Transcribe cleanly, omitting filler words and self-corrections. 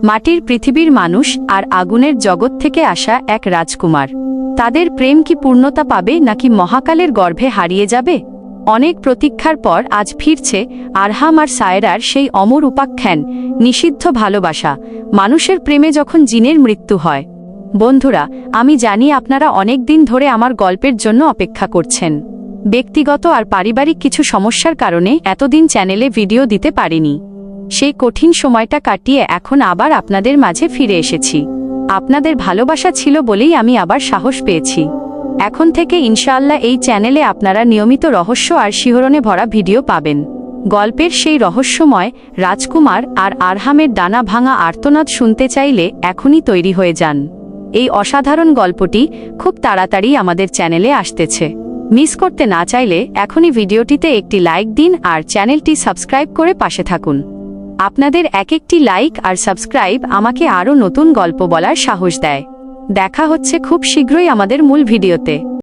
মাটির পৃথিবীর মানুষ আর আগুনের জগৎ থেকে আসা এক রাজকুমার। তাদের প্রেম কি পূর্ণতা পাবে নাকি মহাকালের গর্ভে হারিয়ে যাবে? অনেক প্রতীক্ষার পর আজ ফিরছে আরহাম আর সায়রার সেই অমর উপাখ্যান, নিষিদ্ধ ভালোবাসা। মানুষের প্রেমে যখন জিনের মৃত্যু হয়। বন্ধুরা, আমি জানি আপনারা অনেক দিন ধরে আমার গল্পের জন্য অপেক্ষা করছেন। ব্যক্তিগত আর পারিবারিক কিছু সমস্যার কারণে এতদিন চ্যানেলে ভিডিও দিতে পারিনি। সেই কঠিন সময়টা কাটিয়ে এখন আবার আপনাদের মাঝে ফিরে এসেছি। আপনাদের ভালোবাসা ছিল বলেই আমি আবার সাহস পেয়েছি। এখন থেকে ইনশাআল্লাহ এই চ্যানেলে আপনারা নিয়মিত রহস্য আর শিহরণে ভরা ভিডিও পাবেন। গল্পের সেই রহস্যময় রাজকুমার আর আরহামের ডানা ভাঙা আর্তনাদ শুনতে চাইলে এখনই তৈরি হয়ে যান। এই অসাধারণ গল্পটি খুব তাড়াতাড়ি আমাদের চ্যানেলে আসতেছে। মিস করতে না চাইলে এখনই ভিডিওটিতে একটি লাইক দিন আর চ্যানেলটি সাবস্ক্রাইব করে পাশে থাকুন। আপনাদের এক একটি লাইক আর সাবস্ক্রাইব আমাকে আরও নতুন গল্প বলার সাহস দেয়। দেখা হচ্ছে খুব শীঘ্রই আমাদের মূল ভিডিওতে।